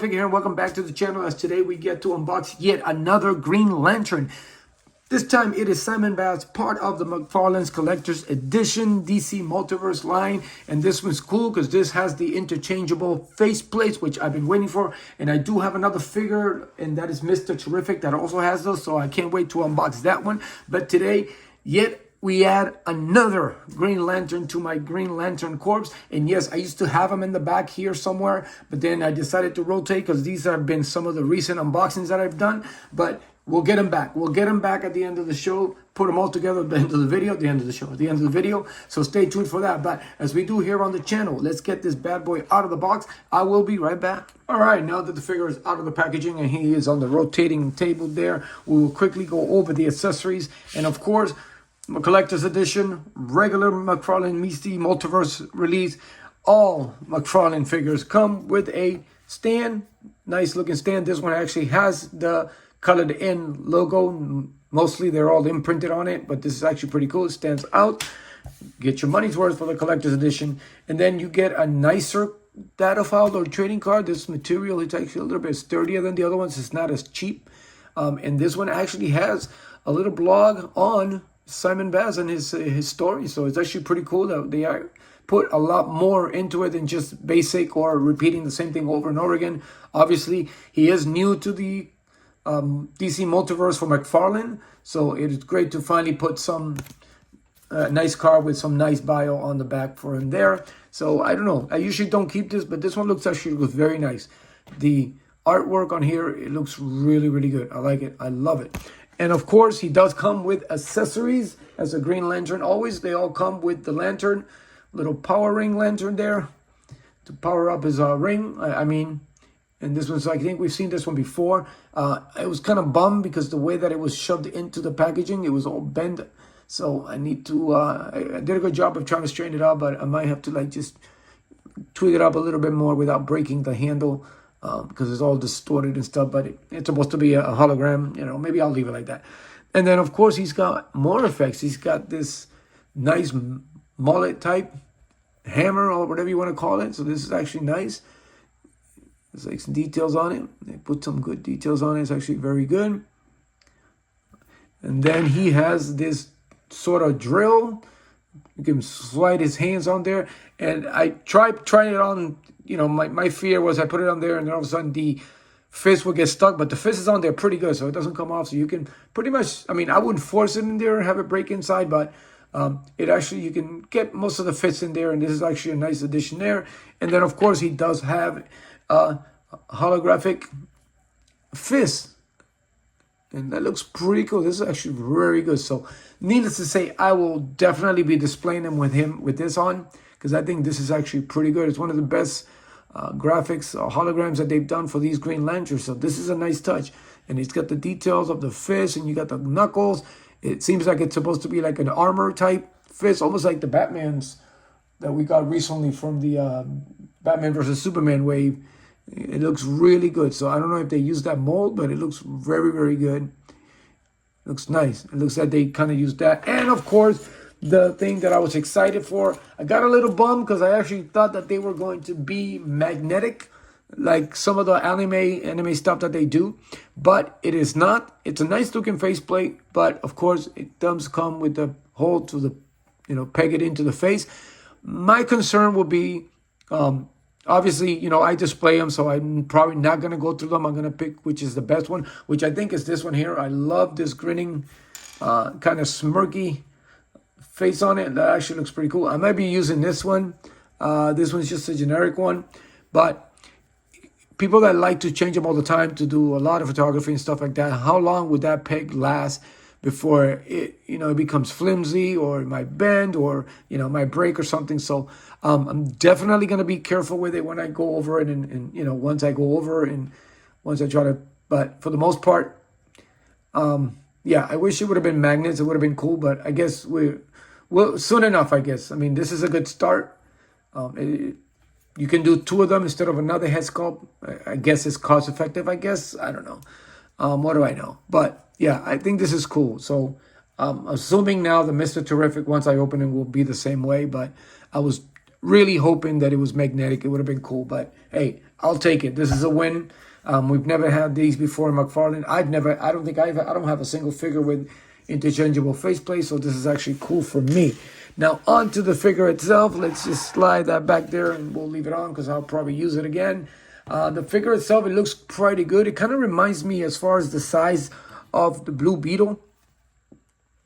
Terrific here, and welcome back to the channel, as today we get to unbox yet another Green Lantern. This time it is Simon Bass, part of the Mcfarlane's Collector's Edition DC Multiverse line. And this one's cool because this has the interchangeable faceplates, which I've been waiting for. And I do have another figure, and that is Mr. Terrific, that also has those. So I can't wait to unbox that one. But today, we add another Green Lantern to my Green Lantern Corps. And yes, I used to have them in the back here somewhere, but then I decided to rotate because these have been some of the recent unboxings that I've done. But we'll get them back. We'll get them back at the end of the show, put them all together at the end of the video, So stay tuned for that. But as we do here on the channel, let's get this bad boy out of the box. I will be right back. All right, now that the figure is out of the packaging and he is on the rotating table there, we will quickly go over the accessories. And of course, Collector's Edition, regular Mcfarlane meets the Multiverse release. All Mcfarlane figures come with a stand, nice looking stand. This one actually has the colored in logo. Mostly they're all imprinted on it, but this is actually pretty cool. It stands out. Get your money's worth for the Collector's Edition. And then you get a nicer data file or trading card. This material is actually a little bit sturdier than the other ones. It's not as cheap. And this one actually has a little blog on Simon Bass and his story. So it's actually pretty cool that they put a lot more into it than just basic or repeating the same thing over and over again. Obviously, he is new to the DC Multiverse for Mcfarlane, so it is great to finally put some nice card with some nice bio on the back for him there. So I don't know, I usually don't keep this, but this one looks very nice. The artwork on here, it looks really good. I like it. I love it. And of course, he does come with accessories as a Green Lantern. Always, they all come with the lantern, little power ring lantern there to power up his ring. And this one's, I think we've seen this one before. I was kind of bummed because the way that it was shoved into the packaging, it was all bent. So I need to, I did a good job of trying to straighten it out, but I might have to just tweak it up a little bit more without breaking the handle. Because it's all distorted and stuff, but it's supposed to be a hologram. Maybe I'll leave it like that. And then, of course, he's got more effects. He's got this nice mullet type hammer or whatever you want to call it. So this is actually nice. There's like some details on it. They put some good details on it. It's actually very good. And then he has this sort of drill. You can slide his hands on there. And I tried it on. My fear was I put it on there and then all of a sudden the fist would get stuck, but the fist is on there pretty good, so it doesn't come off. So you can pretty much, I wouldn't force it in there and have it break inside, but it actually, you can get most of the fits in there, and this is actually a nice addition there. And then, of course, he does have a holographic fist, and that looks pretty cool. This is actually very good. So needless to say, I will definitely be displaying them with this on, because I think this is actually pretty good. It's one of the best graphics holograms that they've done for these Green Lanterns. So this is a nice touch. And it's got the details of the fist, and you got the knuckles. It seems like it's supposed to be like an armor type fist, almost like the Batmans that we got recently from the Batman versus Superman wave. It looks really good. So I don't know if they use that mold, but it looks very good. It looks nice. It looks like they kind of used that. And of course, the thing that I was excited for, I got a little bummed because I actually thought that they were going to be magnetic, like some of the anime stuff that they do, but it is not. It's a nice looking faceplate, but of course it does come with the hole to the, peg it into the face. My concern will be, obviously, I display them, so I'm probably not going to go through them. I'm going to pick which is the best one, which I think is this one here. I love this grinning, kind of smirky face on it. That actually looks pretty cool. I might be using this one. This one's just a generic one, but people that like to change them all the time to do a lot of photography and stuff like that, how long would that peg last before it becomes flimsy, or it might bend, or might break or something? So I'm definitely going to be careful with it when I go over it, and once I go over and once I try to, but for the most part, yeah, I wish it would have been magnets. It would have been cool, but I guess well, soon enough, I guess. This is a good start. You can do 2 of them instead of another head sculpt. I guess it's cost effective, I guess. I don't know. What do I know? But yeah, I think this is cool. So assuming now the Mr. Terrific, once I open it, will be the same way. But I was really hoping that it was magnetic. It would have been cool, but hey, I'll take it. This is a win. We've never had these before in Mcfarlane. I don't have a single figure with interchangeable faceplate, so this is actually cool for me. Now onto the figure itself. Let's just slide that back there and we'll leave it on because I'll probably use it again. The figure itself, it looks pretty good. It kind of reminds me as far as the size of the Blue Beetle.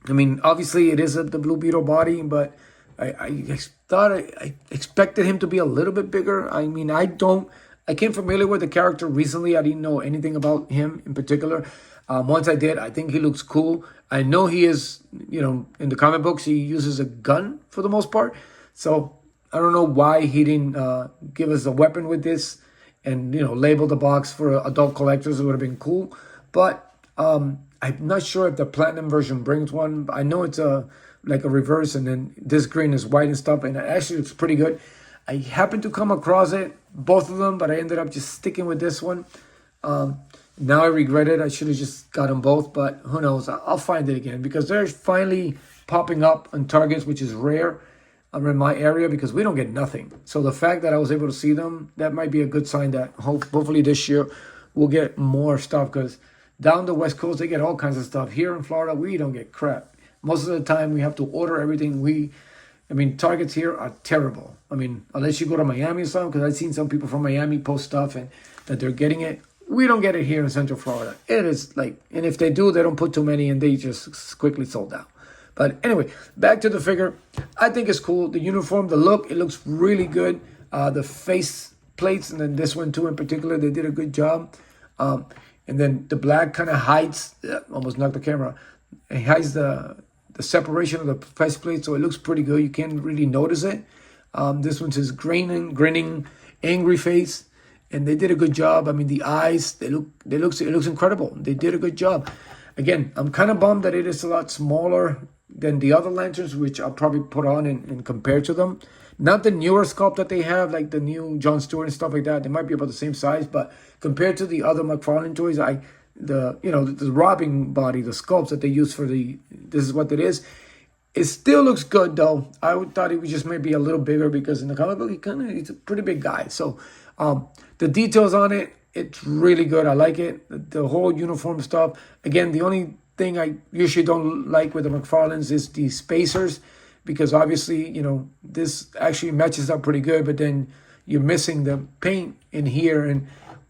I mean, obviously it is the Blue Beetle body, but I thought I expected him to be a little bit bigger. I mean, I came familiar with the character recently. I didn't know anything about him in particular. Once I did, I think he looks cool. I know he is, in the comic books, he uses a gun for the most part. So I don't know why he didn't give us a weapon with this and, label the box for adult collectors. It would have been cool. But I'm not sure if the platinum version brings one. I know it's like a reverse, and then this green is white and stuff, and it actually looks pretty good. I happened to come across both of them, but I ended up just sticking with this one. Now I regret it. I should have just got them both, but who knows? I'll find it again because they're finally popping up on Targets, which is rare in my area because we don't get nothing. So the fact that I was able to see them, that might be a good sign that hopefully this year we'll get more stuff because down the West Coast, they get all kinds of stuff. Here in Florida, we don't get crap. Most of the time, we have to order everything. Targets here are terrible. I mean, unless you go to Miami or something, because I've seen some people from Miami post stuff and that they're getting it. We don't get it here in Central Florida. It is and if they do, they don't put too many and they just quickly sold out. But anyway, back to the figure. I think it's cool. The uniform, the look, it looks really good. The face plates, and then this one too in particular, they did a good job. And then the black kind of hides, almost knocked the camera. It hides the separation of the face plate, so it looks pretty good. You can't really notice it. This one says grinning, angry face. And they did a good job. I mean, the eyes, it looks incredible. They did a good job. Again, I'm kind of bummed that it is a lot smaller than the other lanterns, which I'll probably put on and compare to them. Not the newer sculpt that they have, like the new Jon Stewart and stuff like that. They might be about the same size, but compared to the other Mcfarlane toys, the robbing body, the sculpts that they use for this is what it is. It still looks good though. I thought it would just maybe a little bigger because in the comic book, he's a pretty big guy. So the details on it, it's really good. I like it. The whole uniform stuff. Again, the only thing I usually don't like with the Mcfarlanes is the spacers because obviously, this actually matches up pretty good, but then you're missing the paint in here. And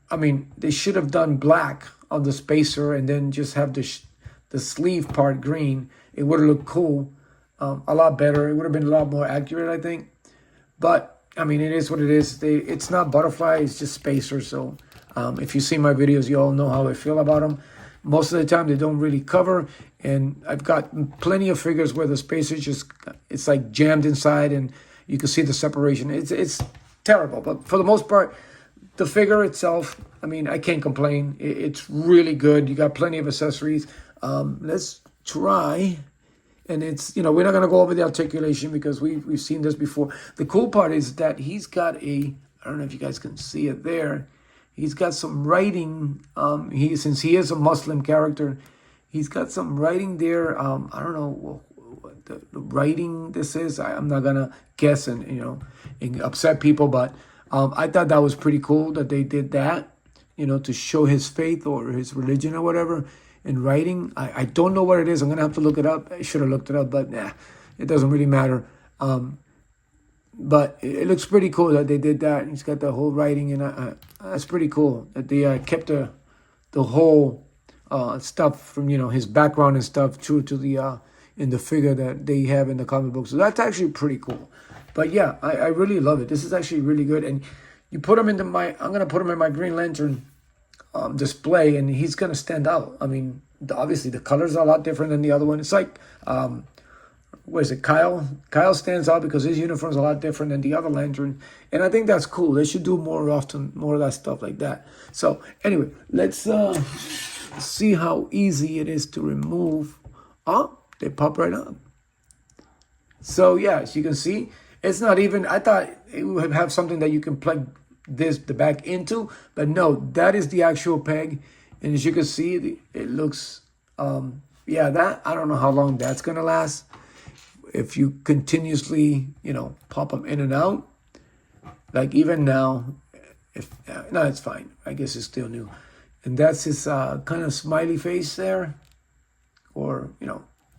I mean, they should have done black on the spacer and then just have the sleeve part green. It would have looked cool, a lot better. It would have been a lot more accurate, I think. But I mean, it is what it is. It's not butterfly, it's just spacer. So if you see my videos, you all know how I feel about them. Most of the time, they don't really cover. And I've got plenty of figures where the spacer it's like jammed inside and you can see the separation. It's terrible. But for the most part, the figure itself, I mean, I can't complain. It's really good. You got plenty of accessories. Let's try. And it's, we're not going to go over the articulation because we've seen this before. The cool part is that he's got I don't know if you guys can see it there. He's got some writing. Since he is a Muslim character, he's got some writing there. I don't know what the writing this is. I'm not going to guess and upset people. But I thought that was pretty cool that they did that, to show his faith or his religion or whatever. In writing, I don't know what it is. I'm gonna have to look it up. I should have looked it up, but it doesn't really matter. But it looks pretty cool that they did that. He's got the whole writing, and that's pretty cool that they kept the whole stuff from his background and stuff true to the in the figure that they have in the comic book. So that's actually pretty cool. But yeah, I really love it. This is actually really good, and you put him I'm gonna put him in my Green Lantern display, and he's gonna stand out. I mean, obviously the colors are a lot different than the other one. It's like what is it, Kyle stands out because his uniform's a lot different than the other Lantern, and I think that's cool. They should do more often, more of that stuff like that. So anyway, let's see how easy it is to remove. Oh, they pop right up. So yeah, as you can see, it's not even, I thought it would have something that you can plug the back into, but no, that is the actual peg. And as you can see, it looks that, I don't know how long that's gonna last if you continuously pop them in and out. Like even now, if no, it's fine. I guess it's still new. And that's his kind of smiley face there, or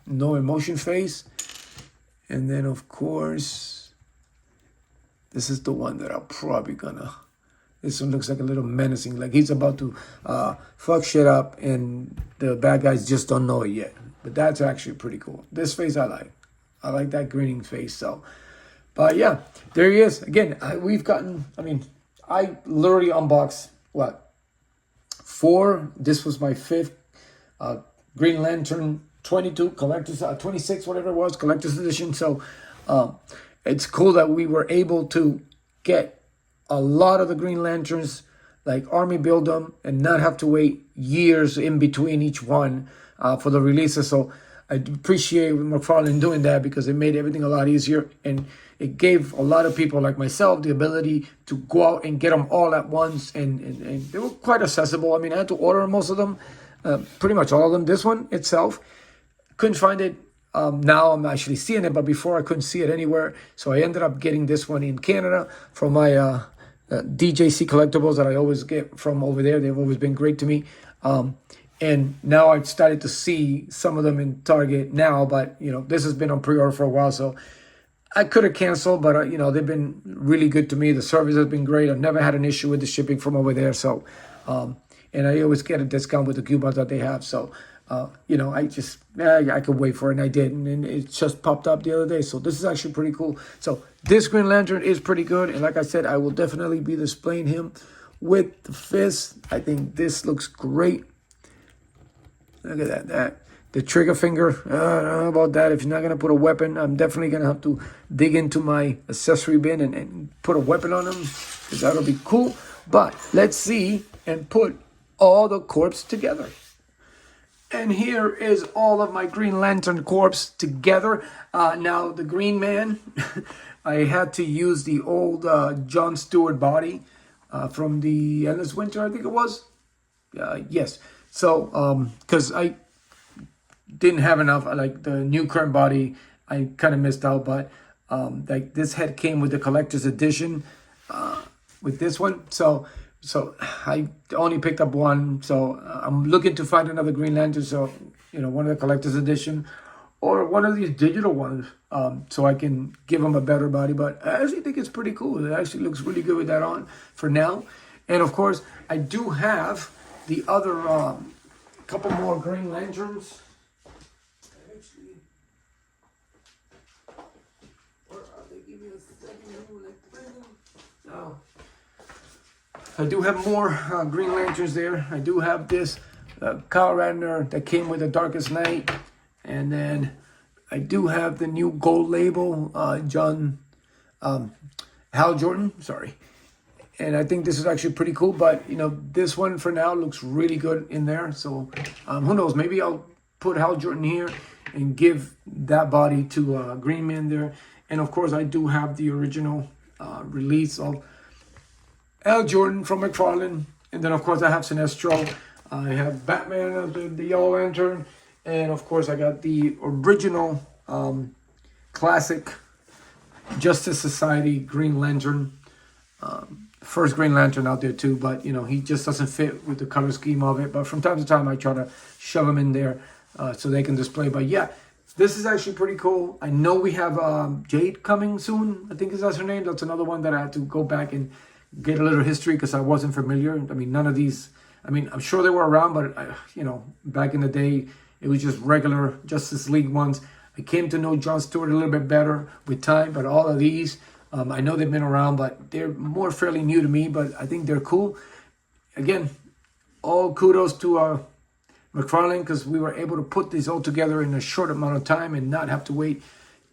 no emotion face. And then of course, this is the one that I'm probably gonna. This one looks like a little menacing, like he's about to fuck shit up, and the bad guys just don't know it yet. But that's actually pretty cool. This face I like. I like that grinning face. So, but yeah, there he is. Again, we've gotten. I mean, I literally unboxed what 4. This was my 5th Green Lantern 22 collector's 26, whatever it was, collector's edition. So, it's cool that we were able to get a lot of the Green Lanterns, like army build them, and not have to wait years in between each one for the releases. So I appreciate Mcfarlane doing that, because it made everything a lot easier, and it gave a lot of people like myself the ability to go out and get them all at once, and they were quite accessible. I mean, I had to order most of them, pretty much all of them. This one itself, couldn't find it. Now I'm actually seeing it, but before I couldn't see it anywhere. So I ended up getting this one in Canada from my DJC collectibles that I always get from over there. They've always been great to me. And now I've started to see some of them in Target now, but this has been on pre-order for a while, so I could have canceled, but they've been really good to me. The service has been great. I've never had an issue with the shipping from over there. So, and I always get a discount with the coupons that they have. So, I could wait for it, and I did, and it just popped up the other day. So this is actually pretty cool. So this Green Lantern is pretty good, and like I said, I will definitely be displaying him with the fist. I think this looks great. Look at that. The trigger finger, I don't know about that. If you're not going to put a weapon, I'm definitely going to have to dig into my accessory bin and put a weapon on him, because that'll be cool. But let's see and put all the corps together. And here is all of my Green Lantern corps together. Now, the Green Man, I had to use the old John Stewart body from the Endless Winter, I think it was. Yes. So, because I didn't have enough, like the new current body, I kind of missed out. But like this head came with the collector's edition with this one. So I only picked up one. So I'm looking to find another Green Lantern. So, one of the collector's edition or one of these digital ones, so I can give them a better body. But I actually think it's pretty cool. It actually looks really good with that on for now. And of course, I do have the other couple more Green Lanterns. Actually, where are they? Give me a second. No. I do have more Green Lanterns there. I do have this Kyle Ragnar that came with the Darkest Night. And then I do have the new gold label, Hal Jordan, sorry. And I think this is actually pretty cool. But, this one for now looks really good in there. So who knows? Maybe I'll put Hal Jordan here and give that body to Green Man there. And, of course, I do have the original release of Hal Jordan from Mcfarlane. And then, of course, I have Sinestro. I have Batman, the Yellow Lantern. And, of course, I got the original classic Justice Society Green Lantern. First Green Lantern out there, too. But, he just doesn't fit with the color scheme of it. But from time to time, I try to shove him in there so they can display. But, yeah, this is actually pretty cool. I know we have Jade coming soon. I think that's her name. That's another one that I had to go back and get a little history because I wasn't familiar. I mean, none of these, I'm sure they were around, but, back in the day, it was just regular Justice League ones. I came to know John Stewart a little bit better with time, but all of these, I know they've been around, but they're more fairly new to me, but I think they're cool. Again, all kudos to Mcfarlane, because we were able to put these all together in a short amount of time and not have to wait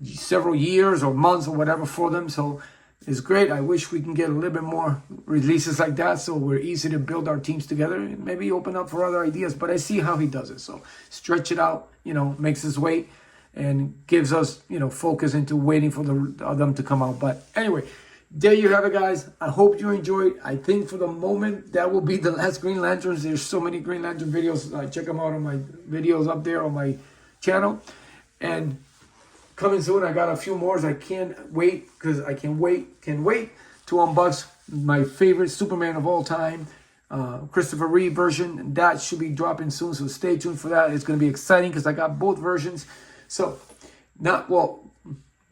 several years or months or whatever for them. So it's great. I wish we can get a little bit more releases like that so we're easy to build our teams together and maybe open up for other ideas. But I see how he does it. So stretch it out, makes us wait and gives us, focus into waiting for them to come out. But anyway, there you have it, guys. I hope you enjoyed. I think for the moment, that will be the last Green Lanterns. There's so many Green Lantern videos. Check them out on my videos up there on my channel. And coming soon, I got a few more. I can't wait because I can't wait to unbox my favorite Superman of all time, Christopher Reeve version. That should be dropping soon, so stay tuned for that. It's going to be exciting because I got both versions. So,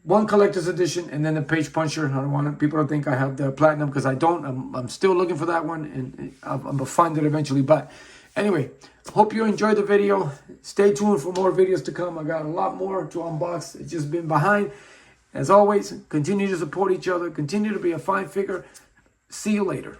one collector's edition and then the page puncher. I don't want people to think I have the platinum because I don't. I'm still looking for that one, and I'm going to find it eventually. But anyway, hope you enjoyed the video. Stay tuned for more videos to come. I got a lot more to unbox. It's just been behind. As always, continue to support each other. Continue to be a fine figure. See you later.